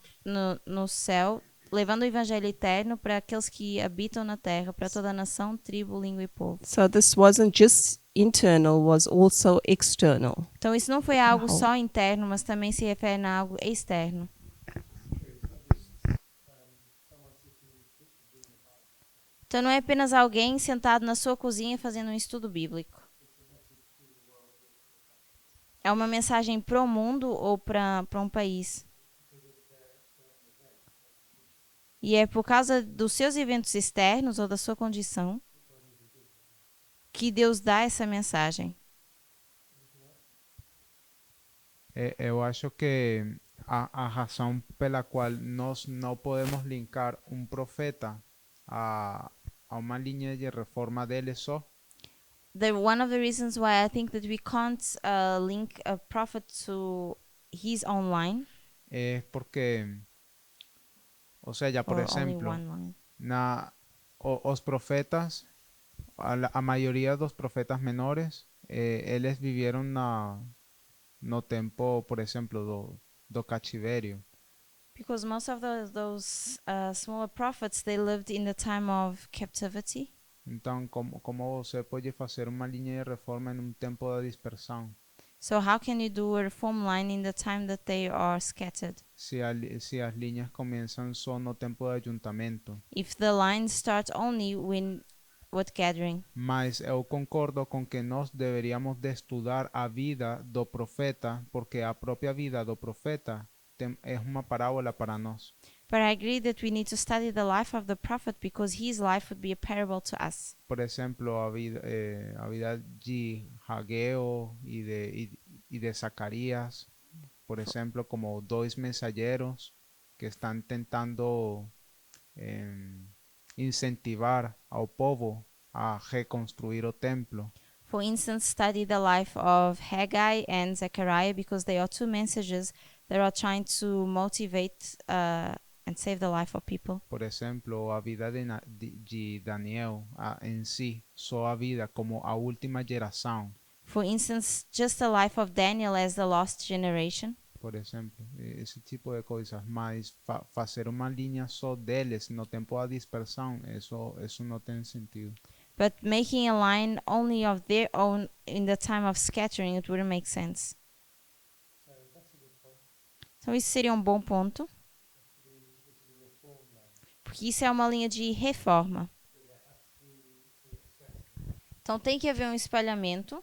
no céu, levando o evangelho eterno para aqueles que habitam na terra, para toda a nação, tribo, língua e povo. So this wasn't just internal, was also external. Então, isso não foi algo só interno, mas também se refere a algo externo. Então, não é apenas alguém sentado na sua cozinha fazendo um estudo bíblico. É uma mensagem para o mundo ou para um país. E é por causa dos seus eventos externos ou da sua condição que Deus dá essa mensagem. Eu acho que a razão pela qual nós não podemos linkar profeta a uma linha de reforma dele só One of the reasons why I think that we can't link a prophet to his own line, é porque, ou seja, por or only exemplo, one line. os profetas, a maioria dos profetas menores, eles viveram no tempo, por exemplo, do cativeiro. Because most of those smaller prophets, they lived in the time of captivity. Então, como você pode fazer uma linha de reforma em tempo da dispersão? So how can you do a reform line in the time that they are scattered? Se as linhas começam só no tempo do ajuntamento. If the lines start only with gathering. Mas eu concordo com que nós deveríamos de estudar a vida do profeta, porque a própria vida do profeta é uma parábola para nós. But I agree that we need to study the life of the prophet because his life would be a parable to us. Por exemplo, a vida de Hageo e de Zacarías, por exemplo, como dois mensageiros que estão tentando incentivar ao povo a reconstruir o templo. For instance, study the life of Haggai and Zechariah because they are two messengers that are trying to motivate and save the life of people. Por exemplo, a vida de Daniel em si, só a vida como a última geração. For instance, just the life of Daniel as the lost generation. Por exemplo, esse tipo de coisas. Mas fazer uma linha só deles no tempo da dispersão, isso não tem sentido. But making a line only of their own in the time of scattering, it wouldn't make sense. Então isso seria um bom ponto. Porque isso é uma linha de reforma. Então tem que haver um espalhamento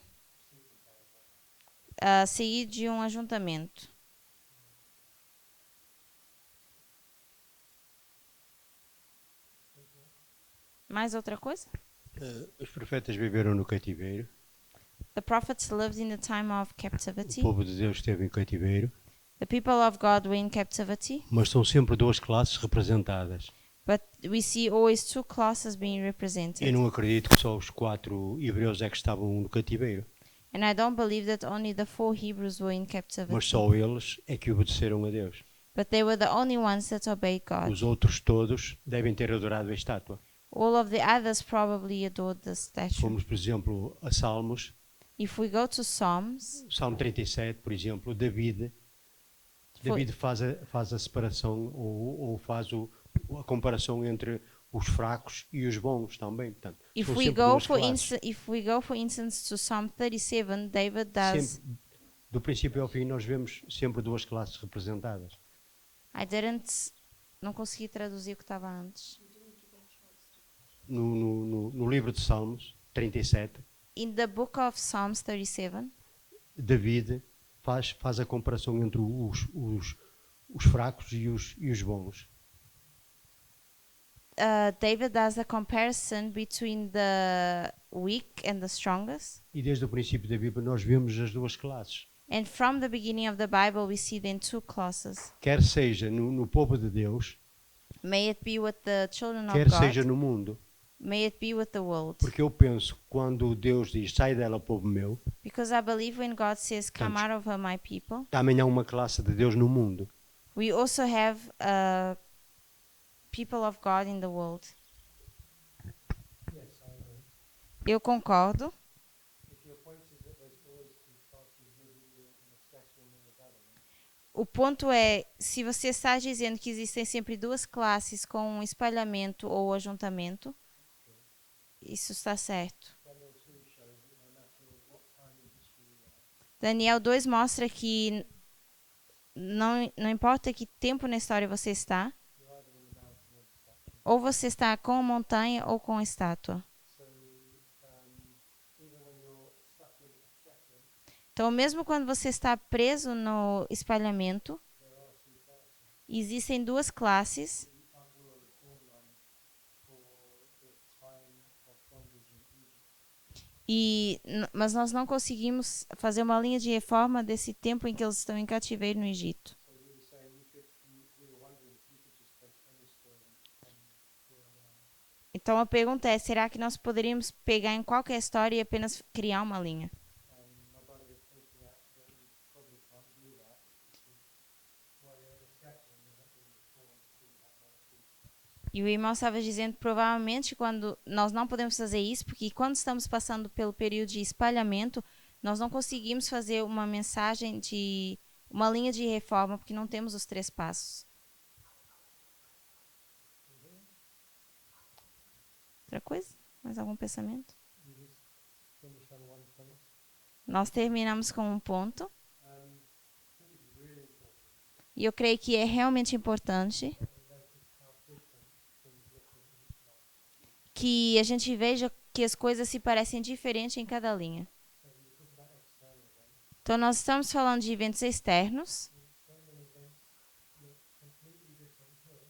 seguido de um ajuntamento. Mais outra coisa? Os profetas viveram no cativeiro. The prophets lived in the time of O captivity. povo de Deus esteve em cativeiro. The people of God were in captivity. Mas são sempre duas classes representadas. But we see always two classes being represented. Eu não acredito que só os 4 hebreus é que estavam no cativeiro. And I don't believe that only the 4 Hebrews were in captivity. Mas só eles é que obedeceram a Deus. But they were the only ones that obeyed God. Os outros todos devem ter adorado a estátua. All of the others probably adored the statue. Fomos, por exemplo, a Salmos. If we go to Psalms, Salmo 37, por exemplo, David faz a separação ou faz a comparação entre os fracos e os bons também. Portanto, if são we sempre go duas for classes. for instance to Psalm 37, David does. Sempre, do princípio ao fim, nós vemos sempre duas classes representadas. Não consegui traduzir o que estava antes. No livro de Salmos 37, In the book of Psalms 37, David faz a comparação entre os fracos e os bons. David does a comparison between the weak and the strongest. E desde o princípio da Bíblia nós vemos as duas classes. And from the beginning of the Bible, we see then two classes. Quer seja no povo de Deus, May it be with the children of quer seja God. no mundo. May it be with the world. Porque eu penso, quando Deus diz, sai dela, povo meu, Because I believe when God says, come out of her, my people, também há uma classe de Deus no mundo. we also have people of God in the world. Yes, I agree. Eu concordo. If your point is that there's always two classes, maybe you're in a spectrum in the government. O ponto é, se você está dizendo que existem sempre duas classes com um espalhamento ou ajuntamento, isso está certo. Daniel 2 shows that no matter what time in history you are, Daniel 2 mostra que não importa que tempo na história você está, you're either in the mountain or the statue. ou você está com a montanha ou com a estátua. So even when you're stuck in a spectrum, Então, mesmo quando você está preso no espalhamento, there are two classes. existem duas classes You can't draw a reform line for the time of bondage in Egypt. mas nós não conseguimos fazer uma linha de reforma desse tempo em que eles estão em cativeiro no Egito. So he was saying we were wondering if you could just take any story and draw a line. Então a pergunta é, será que nós poderíamos pegar em qualquer história e apenas criar uma linha? And my brother was pointing out that we probably can't do that because while you're in a spectrum, you're not being reformed until you have more truth. E o irmão estava dizendo, provavelmente, quando nós não podemos fazer isso, porque quando estamos passando pelo período de espalhamento, nós não conseguimos fazer uma mensagem de uma linha de reforma, porque não temos os 3 passos. Outra coisa? Mais algum pensamento? You just finish on one point. Nós terminamos com um ponto, I think it's really important e eu creio que é realmente importante to notice how different things look in each line. que a gente veja que as coisas se parecem diferentes em cada linha. So we talk about external events. Então, nós estamos falando de eventos externos, External events look completely different here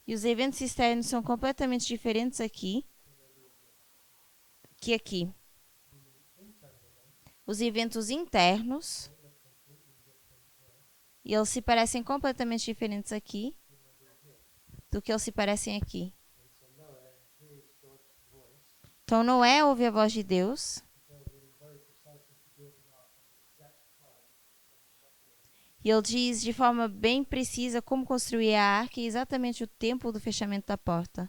e os eventos externos são completamente diferentes aqui que aqui. the internal events Os eventos internos, look completely different here e eles se parecem completamente diferentes aqui do que eles se parecem aqui. and so Noah hears God's voice Então, Noé ouve a voz de Deus tells him very precisely to build an ark at the exact time when he shut the earth. e ele diz de forma bem precisa como construir a arca e exatamente o tempo do fechamento da porta.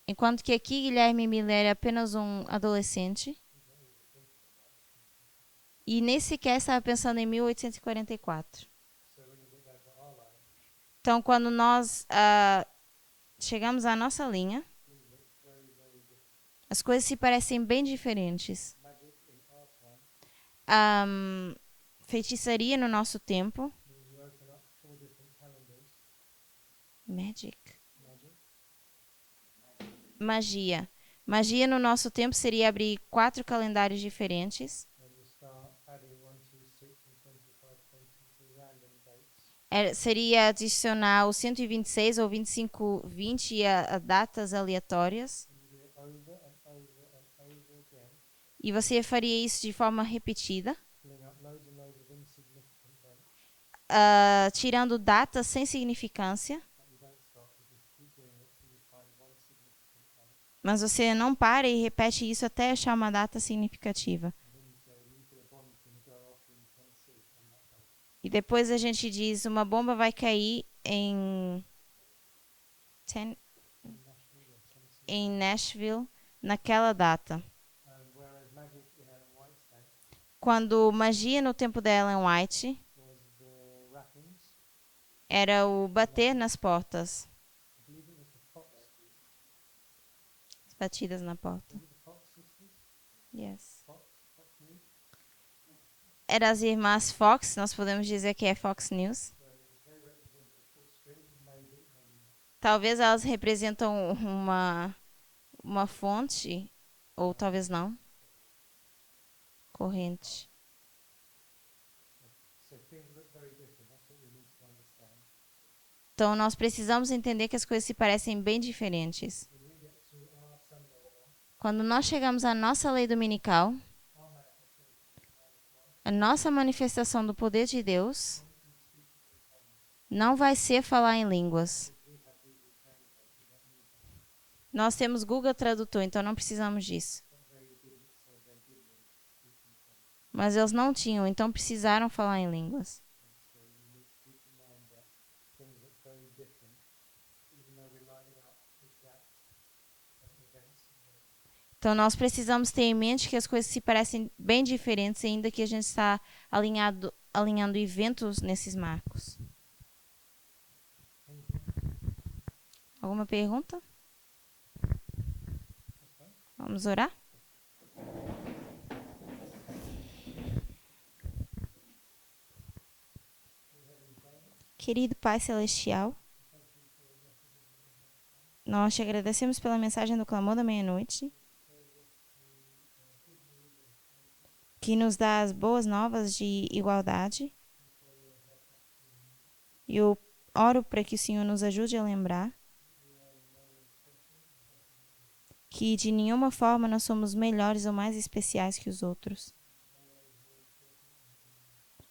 Enquanto que aqui Guilherme Miller é apenas um adolescente e nem sequer estava pensando em 1844. So when you get down to our line, Então, quando nós chegamos à nossa linha, things look very, very different. as coisas se parecem bem diferentes. Magic in our time Feitiçaria no nosso tempo. means you open up 4 different calendars. Magic. Magic. Magia. Magia no nosso tempo seria abrir 4 calendários diferentes. And you start adding 1, 2, 6, and 25, 20 to random dates. Seria adicionar o 126 ou 25, 20 a datas aleatórias. And you do it over and over and over again, E você faria isso de forma repetida, filling up loads and loads of insignificant dates. tirando datas sem significância. But you don't stop, you just keep doing it till you find one significant date. Mas você não para e repete isso até achar uma data significativa. And then you say, a nuclear bomb's going to go off in Tennessee on that date. E depois a gente diz, uma bomba vai cair em In Nashville or Tennessee. em Nashville naquela data. And whereas magic in Ellen White's day Quando magia no tempo da Ellen White was the rappings, era o bater nas portas, I believe it was the Fox, as batidas na porta. was it the Fox sisters? Yes. Fox News? Era as irmãs Fox, nós podemos dizer que é Fox News. So they represent the full stream, maybe not. Talvez elas representam uma fonte, ou talvez não. Corrente. So things look very different. That's what we need to understand. Então, nós precisamos entender que as coisas se parecem bem diferentes. Quando nós chegamos à nossa lei dominical, a nossa manifestação do poder de Deus não vai ser falar em línguas. Nós temos Google Tradutor, então não precisamos disso. Mas eles não tinham, então precisaram falar em línguas. Então nós precisamos ter em mente que as coisas se parecem bem diferentes, ainda que a gente está alinhando eventos nesses marcos. Alguma pergunta? Vamos orar? Querido Pai Celestial, nós te agradecemos pela mensagem do clamor da meia-noite, que nos dá as boas novas de igualdade. E eu oro para que o Senhor nos ajude a lembrar que de nenhuma forma nós somos melhores ou mais especiais que os outros.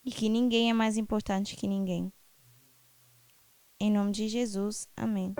E que ninguém é mais importante que ninguém. Em nome de Jesus, amém.